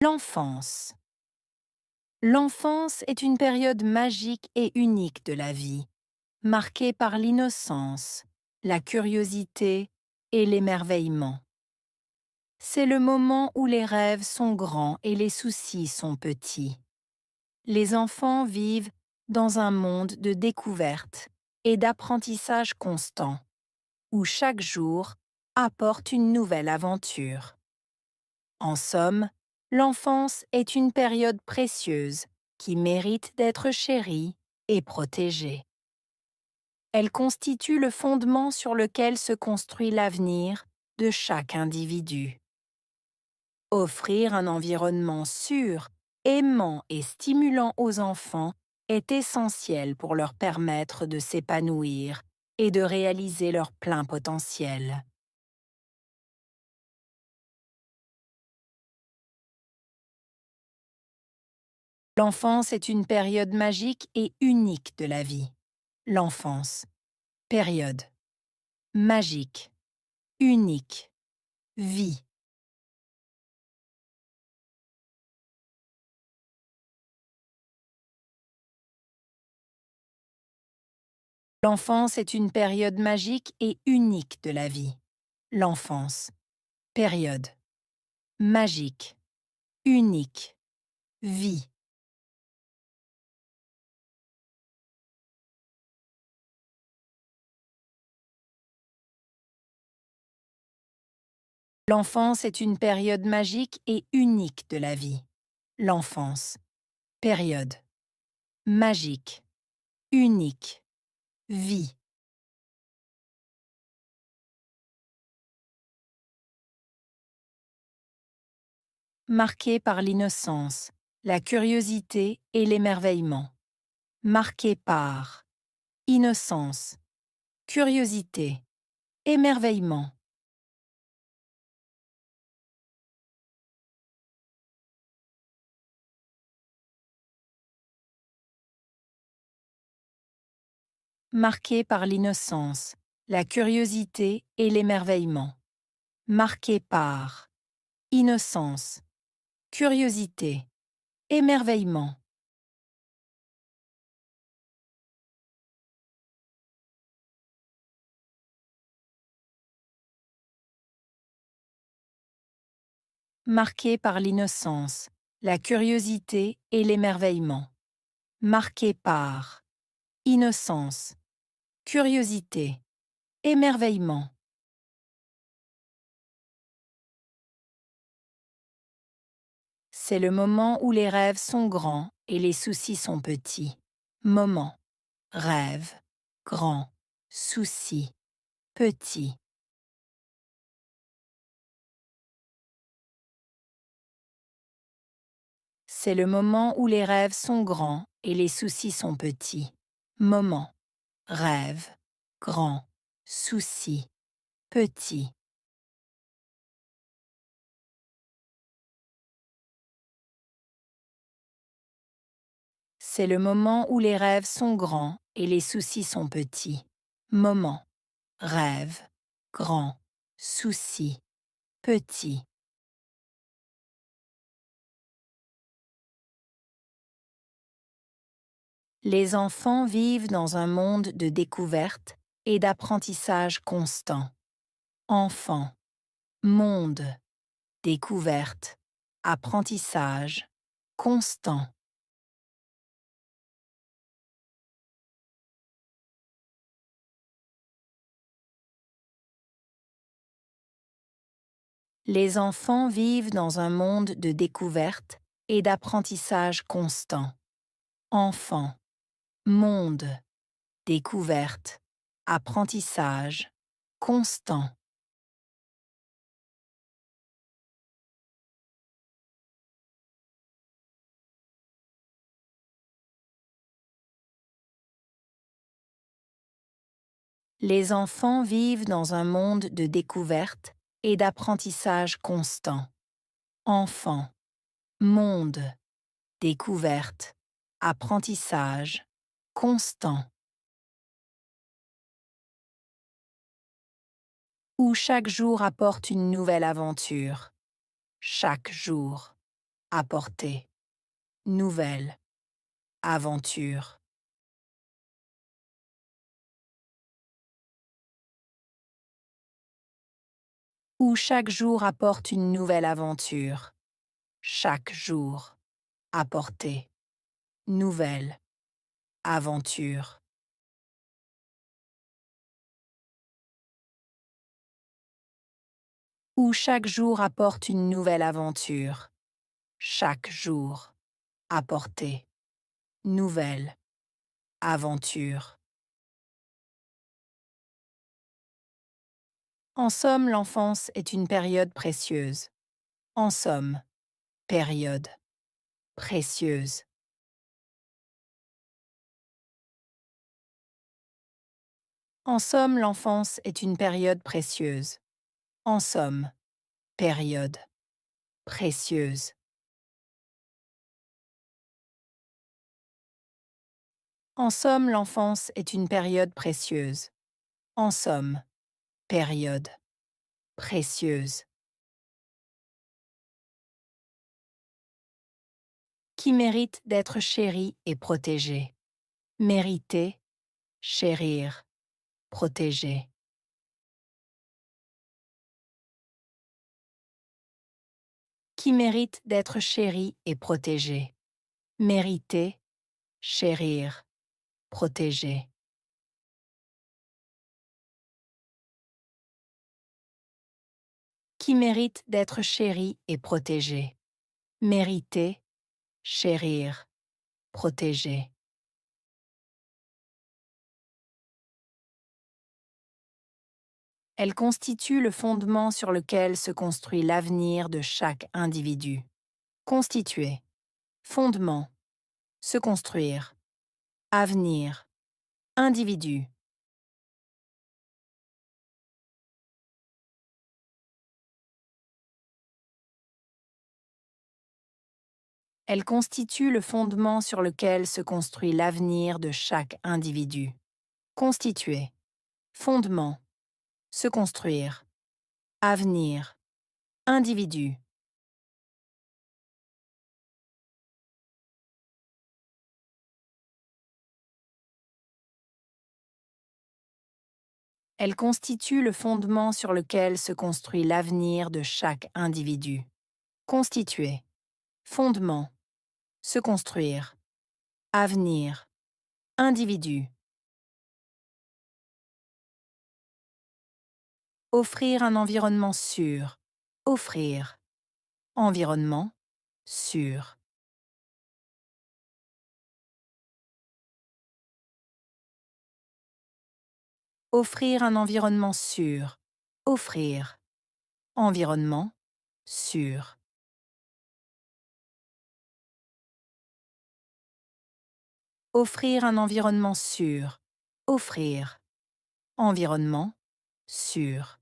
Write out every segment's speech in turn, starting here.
L'enfance. L'enfance est une période magique et unique de la vie, marquée par l'innocence, la curiosité et l'émerveillement. C'est le moment où les rêves sont grands et les soucis sont petits. Les enfants vivent dans un monde de découverte et d'apprentissage constant, où chaque jour apporte une nouvelle aventure. En somme, l'enfance est une période précieuse qui mérite d'être chérie et protégée. Elle constitue le fondement sur lequel se construit l'avenir de chaque individu. Offrir un environnement sûr, aimant et stimulant aux enfants est essentiel pour leur permettre de s'épanouir et de réaliser leur plein potentiel. L'enfance est une période magique et unique de la vie. L'enfance. Période. Magique. Unique. Vie. L'enfance est une période magique et unique de la vie. L'enfance. Période. Magique. Unique. Vie. L'enfance est une période magique et unique de la vie. L'enfance. Période. Magique. Unique. Vie. Marquée par l'innocence, la curiosité et l'émerveillement. Marquée par innocence, curiosité, émerveillement. Marquée par l'innocence, la curiosité et l'émerveillement. Marquée par innocence, curiosité, émerveillement. Marquée par l'innocence, la curiosité et l'émerveillement. Marquée par innocence, curiosité, émerveillement. C'est le moment où les rêves sont grands et les soucis sont petits. Moment, rêve, grand, souci, petit. C'est le moment où les rêves sont grands et les soucis sont petits. Moment, rêve, grand, souci, petit. C'est le moment où les rêves sont grands et les soucis sont petits. Moment, rêve, grand, souci, petit. Les enfants vivent dans un monde de découverte et d'apprentissage constant. Enfant, monde, découverte, apprentissage, constant. Les enfants vivent dans un monde de découverte et d'apprentissage constant. Enfant, monde, découverte, apprentissage, constant. Les enfants vivent dans un monde de découverte et d'apprentissage constant. Enfant, monde, découverte, apprentissage, constant. Où chaque jour apporte une nouvelle aventure. Chaque jour apporter, nouvelle, aventure. Où chaque jour apporte une nouvelle aventure. Chaque jour, apporter, nouvelle, aventure. Où chaque jour apporte une nouvelle aventure. Chaque jour, apporter, nouvelle, aventure. En somme, l'enfance est une période précieuse. En somme, période, précieuse. En somme, l'enfance est une période précieuse. En somme, période, précieuse. En somme, l'enfance est une période précieuse. En somme, période, précieuse. Qui mérite d'être chéri et protégé. Mériter, chérir, protéger. Qui mérite d'être chéri et protégé. Mériter, chérir, protéger. Qui mérite d'être chéri et protégé. Mériter, chérir, protéger. Elle constitue le fondement sur lequel se construit l'avenir de chaque individu. Constituer, fondement, se construire, avenir, individu. Elle constitue le fondement sur lequel se construit l'avenir de chaque individu. Constituer, fondement, se construire, avenir, individu. Elle constitue le fondement sur lequel se construit l'avenir de chaque individu. Constituer, fondement, se construire, avenir, individu. Offrir un environnement sûr. Offrir. Environnement sûr. Offrir un environnement sûr. Offrir. Environnement sûr. Offrir un environnement sûr. Offrir. Environnement sûr.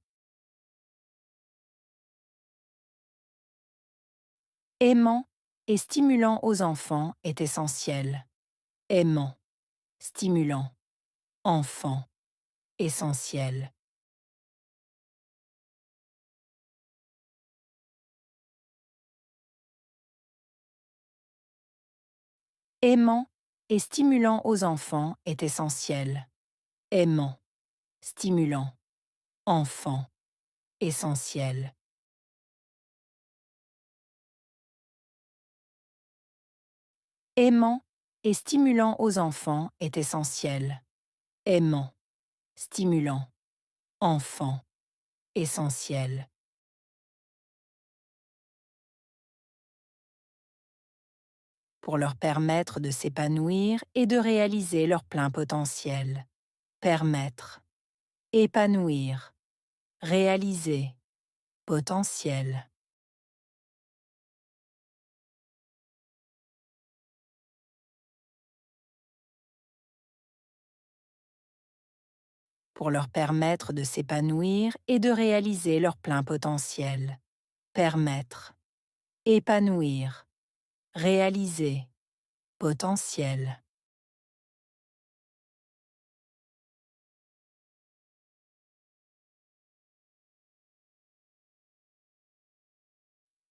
Aimant et stimulant aux enfants est essentiel. Aimant, stimulant, enfant, essentiel. Aimant et stimulant aux enfants est essentiel. Aimant, stimulant, enfant, essentiel. Aimant et stimulant aux enfants est essentiel. Aimant, stimulant, enfant, essentiel. Pour leur permettre de s'épanouir et de réaliser leur plein potentiel. Permettre, épanouir, réaliser, potentiel. Pour leur permettre de s'épanouir et de réaliser leur plein potentiel. Permettre, épanouir, réaliser, potentiel.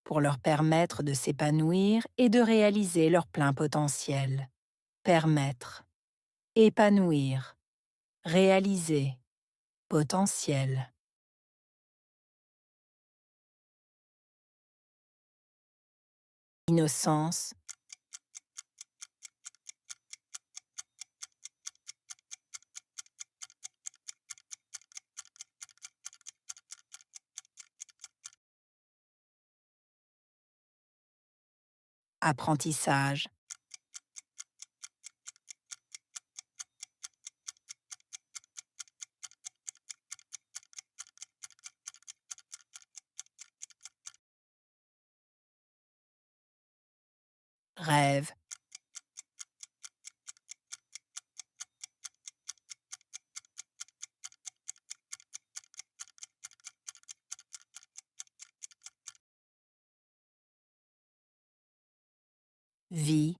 Pour pour leur permettre de s'épanouir et de réaliser leur plein potentiel. Permettre, épanouir, réaliser, potentiel. Innocence, apprentissage, rêve, vie,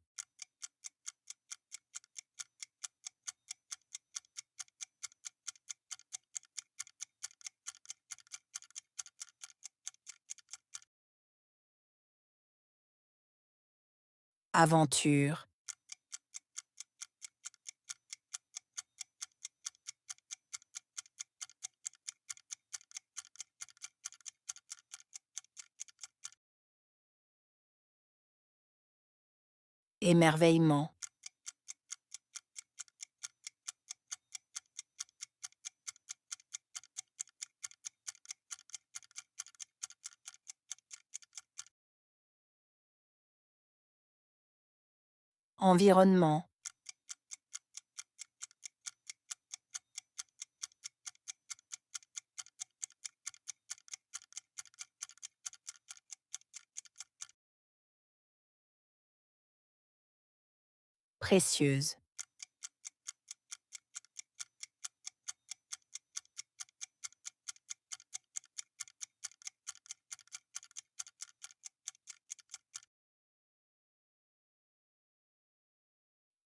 aventure, émerveillement, environnement, précieuse.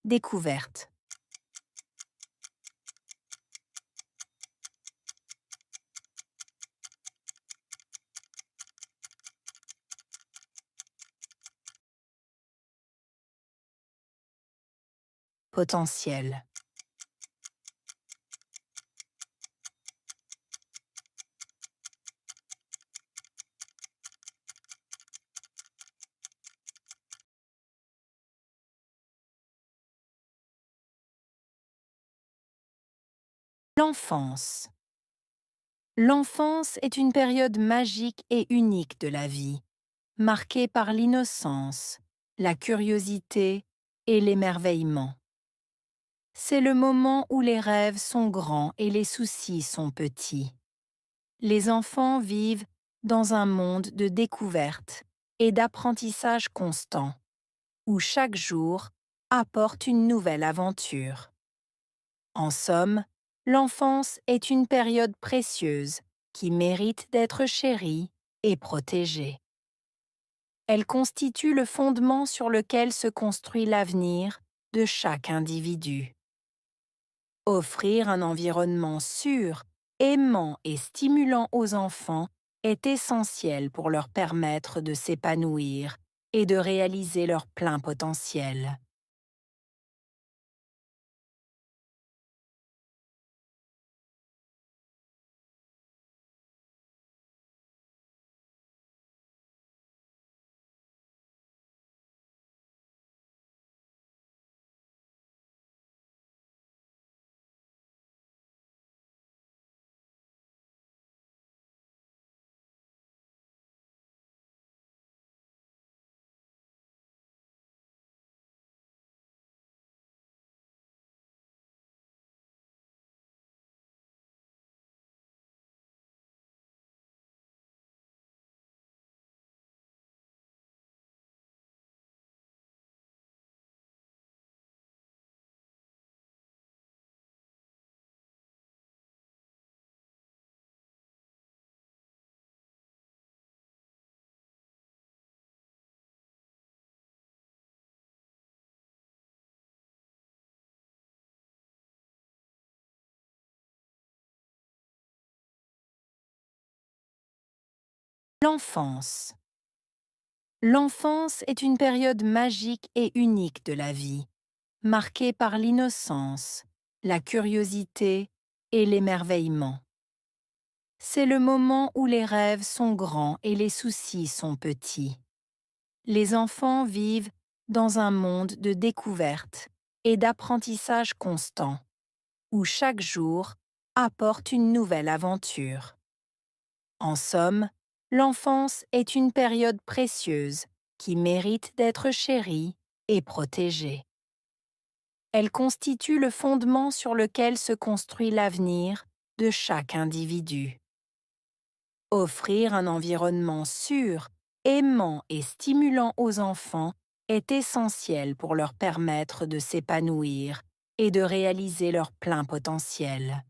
Découverte, potentiel. L'enfance. L'enfance est une période magique et unique de la vie, marquée par l'innocence, la curiosité et l'émerveillement. C'est le moment où les rêves sont grands et les soucis sont petits. Les enfants vivent dans un monde de découverte et d'apprentissage constant, où chaque jour apporte une nouvelle aventure. En somme, l'enfance est une période précieuse qui mérite d'être chérie et protégée. Elle constitue le fondement sur lequel se construit l'avenir de chaque individu. Offrir un environnement sûr, aimant et stimulant aux enfants est essentiel pour leur permettre de s'épanouir et de réaliser leur plein potentiel. L'enfance. L'enfance est une période magique et unique de la vie, marquée par l'innocence, la curiosité et l'émerveillement. C'est le moment où les rêves sont grands et les soucis sont petits. Les enfants vivent dans un monde de découverte et d'apprentissage constant, où chaque jour apporte une nouvelle aventure. En somme, l'enfance est une période précieuse qui mérite d'être chérie et protégée. Elle constitue le fondement sur lequel se construit l'avenir de chaque individu. Offrir un environnement sûr, aimant et stimulant aux enfants est essentiel pour leur permettre de s'épanouir et de réaliser leur plein potentiel.